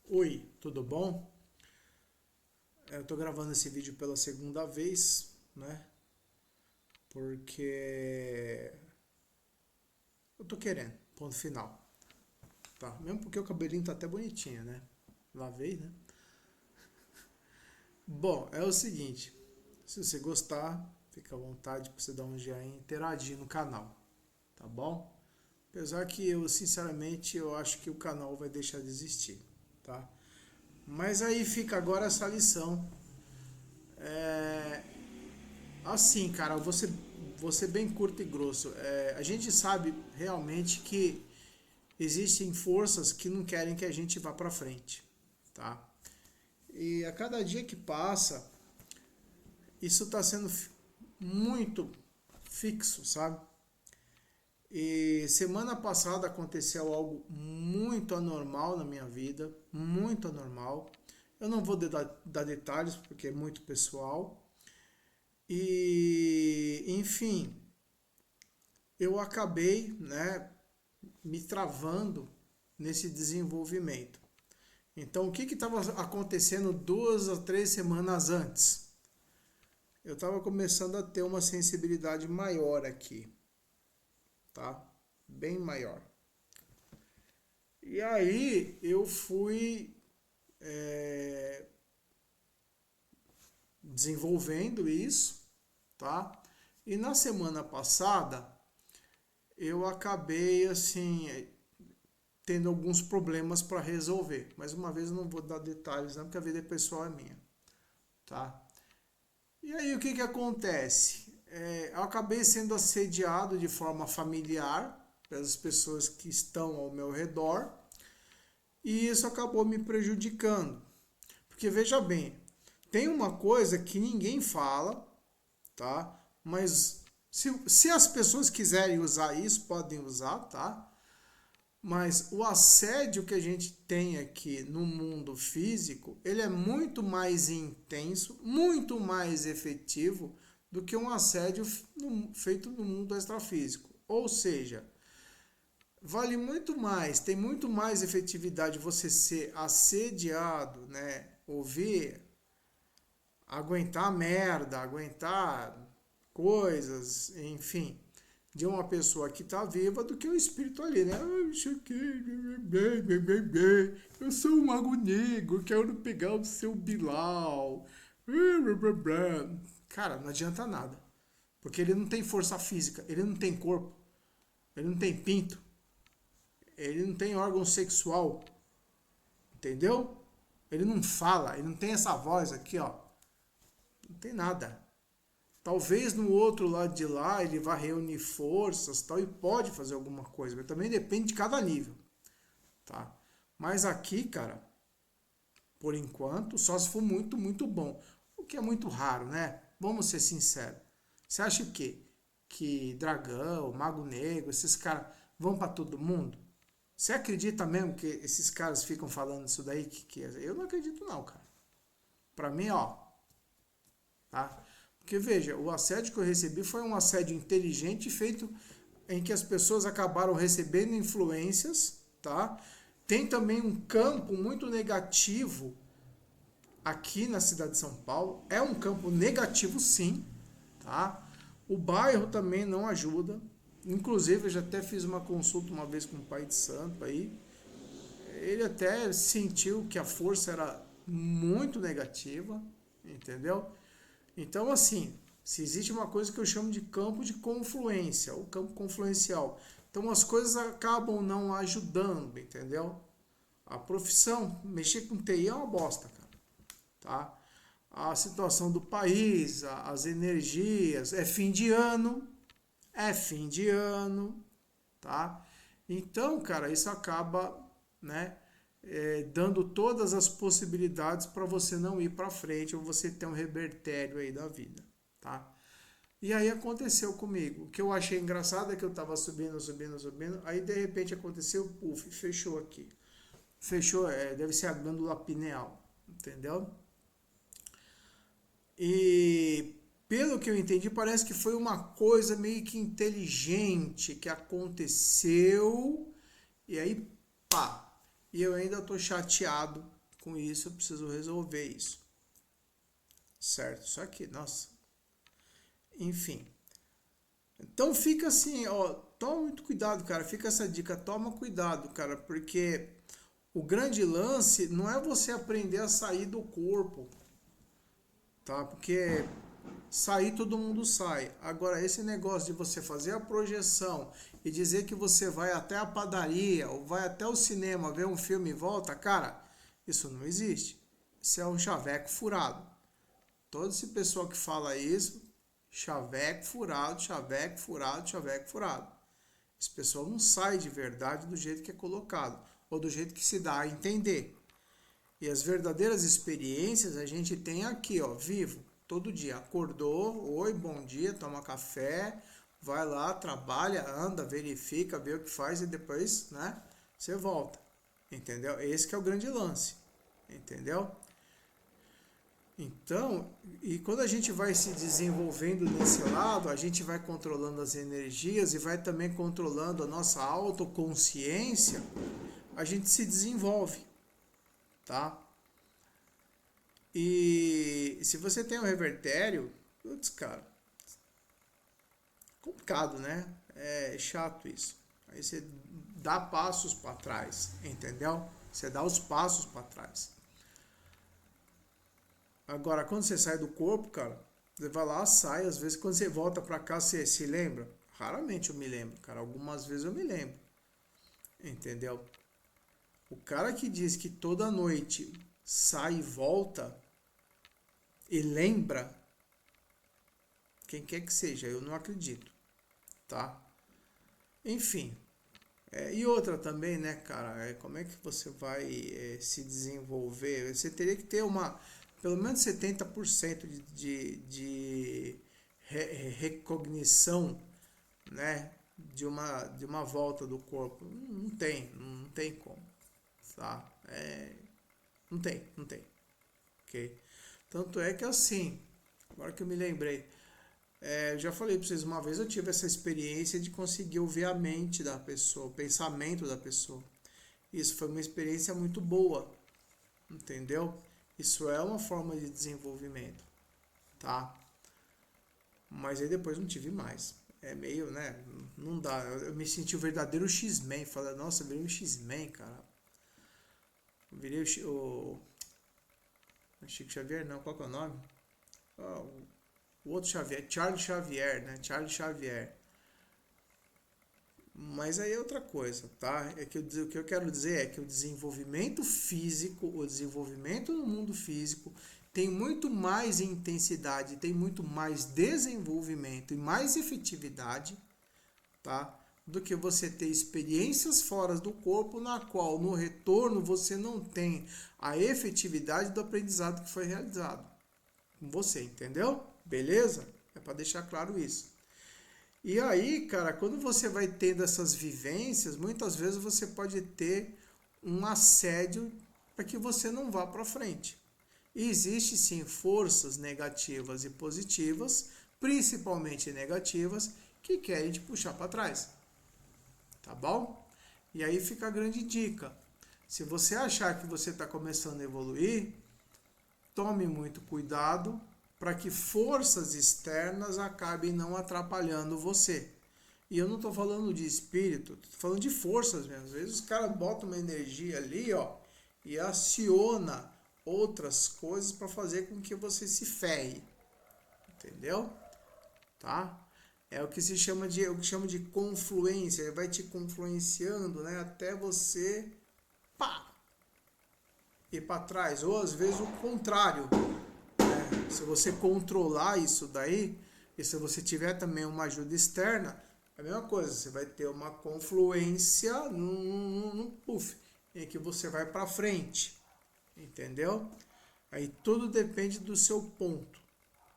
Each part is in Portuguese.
Oi, tudo bom? Eu tô gravando esse vídeo pela segunda vez, né? Porque eu tô querendo, ponto final, tá? Mesmo porque o cabelinho tá até bonitinho, né? Lavei, né? Bom, é o seguinte, se você gostar, fica à vontade para você dar um joinha e interagir no canal, tá bom? Apesar que eu, sinceramente, eu acho que o canal vai deixar de existir, tá? Mas aí fica agora essa lição. É, Assim, cara, você bem curto e grosso. A gente sabe realmente que existem forças que não querem que a gente vá para frente, tá? E a cada dia que passa, isso está sendo muito fixo, sabe? E semana passada aconteceu algo muito anormal na minha vida, muito anormal. Eu não vou dar detalhes porque é muito pessoal. E, enfim, eu acabei, né, me travando nesse desenvolvimento. Então, o que estava acontecendo 2 ou 3 semanas antes? Eu estava começando a ter uma sensibilidade maior aqui, tá? Bem maior. E aí eu fui desenvolvendo isso, tá? E na semana passada eu acabei assim tendo alguns problemas para resolver. Mais uma vez eu não vou dar detalhes, não, porque a vida pessoal é minha, tá? E aí o que que acontece? Eu acabei sendo assediado de forma familiar pelas pessoas que estão ao meu redor e isso acabou me prejudicando. Porque veja bem, tem uma coisa que ninguém fala, tá? Mas se as pessoas quiserem usar isso, podem usar, tá? Mas o assédio que a gente tem aqui no mundo físico, ele é muito mais intenso, muito mais efetivo do que um assédio feito no mundo extrafísico. Ou seja, vale muito mais, tem muito mais efetividade você ser assediado, né? Ouvir, aguentar merda, aguentar coisas, enfim, de uma pessoa que está viva do que o espírito ali, né? Eu sou um mago negro, quero pegar o seu Bilal. Cara, não adianta nada. Porque ele não tem força física, ele não tem corpo, ele não tem pinto, ele não tem órgão sexual, entendeu? Ele não fala, ele não tem essa voz aqui, ó. Não tem nada. Talvez no outro lado de lá ele vá reunir forças tal, e pode fazer alguma coisa, mas também depende de cada nível, tá? Mas aqui, cara, por enquanto, só se for muito, muito bom. O que é muito raro, né? Vamos ser sinceros. Você acha o quê? Que Dragão, Mago Negro, esses caras vão para todo mundo? Você acredita mesmo que esses caras ficam falando isso daí? Eu não acredito não, cara. Pra mim, ó, tá? Porque veja, o assédio que eu recebi foi um assédio inteligente feito em que as pessoas acabaram recebendo influências, tá? Tem também um campo muito negativo aqui na cidade de São Paulo. É um campo negativo, sim, tá? O bairro também não ajuda. Inclusive, eu já até fiz uma consulta uma vez com o pai de santo aí. Ele até sentiu que a força era muito negativa, entendeu? Então, assim, se existe uma coisa que eu chamo de campo de confluência, o campo confluencial. Então, as coisas acabam não ajudando, entendeu? A profissão, mexer com TI é uma bosta, cara, tá? A situação do país, as energias, é fim de ano, tá? Então, cara, isso acaba, né, dando todas as possibilidades para você não ir para frente ou você ter um revertério aí da vida, tá? E aí aconteceu comigo. O que eu achei engraçado é que eu tava subindo, subindo, subindo, aí de repente aconteceu, puf, fechou aqui. Fechou, deve ser a glândula pineal, entendeu? E pelo que eu entendi, parece que foi uma coisa meio que inteligente que aconteceu. E aí, pá. E eu ainda tô chateado, com isso eu preciso resolver isso. Certo? Isso aqui, nossa. Enfim. Então fica assim, ó, toma muito cuidado, cara. Fica essa dica, toma cuidado, cara, porque o grande lance não é você aprender a sair do corpo, tá? Porque sair todo mundo sai. Agora, esse negócio de você fazer a projeção e dizer que você vai até a padaria ou vai até o cinema ver um filme e volta, cara, isso não existe. Isso é um chaveco furado. Todo esse pessoal que fala isso, chaveco furado, chaveco furado, chaveco furado. Esse pessoal não sai de verdade do jeito que é colocado, ou do jeito que se dá a entender. E as verdadeiras experiências a gente tem aqui, ó, vivo, todo dia. Acordou, oi, bom dia, toma café, vai lá, trabalha, anda, verifica, vê o que faz e depois, né, você volta. Entendeu? Esse que é o grande lance. Entendeu? Então, e quando a gente vai se desenvolvendo nesse lado, a gente vai controlando as energias e vai também controlando a nossa autoconsciência, a gente se desenvolve, tá? E se você tem um revertério, putz, cara, complicado, né? É chato isso. Aí você dá passos para trás, entendeu? Você dá os passos para trás. Agora, quando você sai do corpo, cara, você vai lá, sai, às vezes quando você volta para cá, você se lembra? Raramente eu me lembro, cara. Algumas vezes eu me lembro. Entendeu? O cara que diz que toda noite sai e volta e lembra, quem quer que seja, eu não acredito, tá? Enfim, e outra também, né, cara, como é que você vai se desenvolver? Você teria que ter pelo menos 70% de recognição, né, de uma volta do corpo. Não tem como, tá? Não tem, ok? Tanto é que assim, agora que eu me lembrei, eu já falei para vocês uma vez, eu tive essa experiência de conseguir ouvir a mente da pessoa, o pensamento da pessoa. Isso foi uma experiência muito boa, entendeu? Isso é uma forma de desenvolvimento, tá? Mas aí depois não tive mais. É meio, né? Não dá. Eu me senti o verdadeiro X-Men. Falei, nossa, eu virei um X-Men, cara. Eu virei o Chico Xavier, não, qual que é o nome? Ah, o outro Xavier, Charles Xavier, né? Charles Xavier. Mas aí é outra coisa, tá? O que eu quero dizer é que o desenvolvimento físico, o desenvolvimento no mundo físico tem muito mais intensidade, tem muito mais desenvolvimento e mais efetividade, tá? Do que você ter experiências fora do corpo na qual no retorno você não tem a efetividade do aprendizado que foi realizado com você, entendeu? Beleza? É para deixar claro isso. E aí, cara, quando você vai tendo essas vivências, muitas vezes você pode ter um assédio para que você não vá para frente. E existe sim forças negativas e positivas, principalmente negativas, que querem te puxar para trás. Tá bom? E aí fica a grande dica. Se você achar que você está começando a evoluir, tome muito cuidado para que forças externas acabem não atrapalhando você. E eu não estou falando de espírito, estou falando de forças mesmo. Às vezes os caras botam uma energia ali, ó, e aciona outras coisas para fazer com que você se ferre. Entendeu? Tá? É o que se chama de, eu chamo de confluência. Ele vai te confluenciando, né, até você pá, ir para trás. Ou às vezes o contrário. Se você controlar isso daí, e se você tiver também uma ajuda externa, é a mesma coisa, você vai ter uma confluência num puff, em que você vai para frente, entendeu? Aí tudo depende do seu ponto,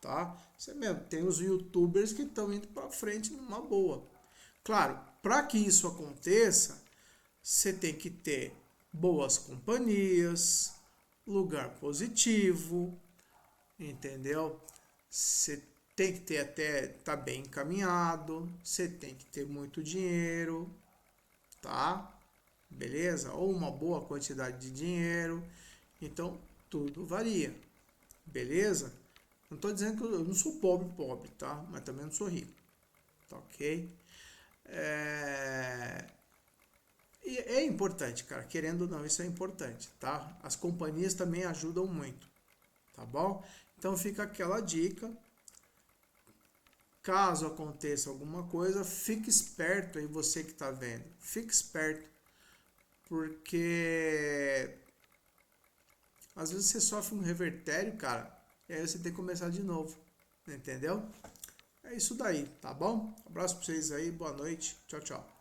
tá? Você mesmo, tem os youtubers que estão indo para frente numa boa. Claro, para que isso aconteça, você tem que ter boas companhias, lugar positivo, entendeu? Você tem que ter até tá bem encaminhado, você tem que ter muito dinheiro, tá? Beleza? Ou uma boa quantidade de dinheiro. Então, tudo varia. Beleza? Não estou dizendo que eu não sou pobre, tá? Mas também não sou rico. Tá ok? E é importante, cara. Querendo ou não, isso é importante, tá? As companhias também ajudam muito, tá bom? Então fica aquela dica. Caso aconteça alguma coisa, fique esperto aí, você que tá vendo. Fique esperto, porque às vezes você sofre um revertério, cara, e aí você tem que começar de novo, entendeu? É isso daí, tá bom? Abraço pra vocês aí, boa noite, tchau, tchau.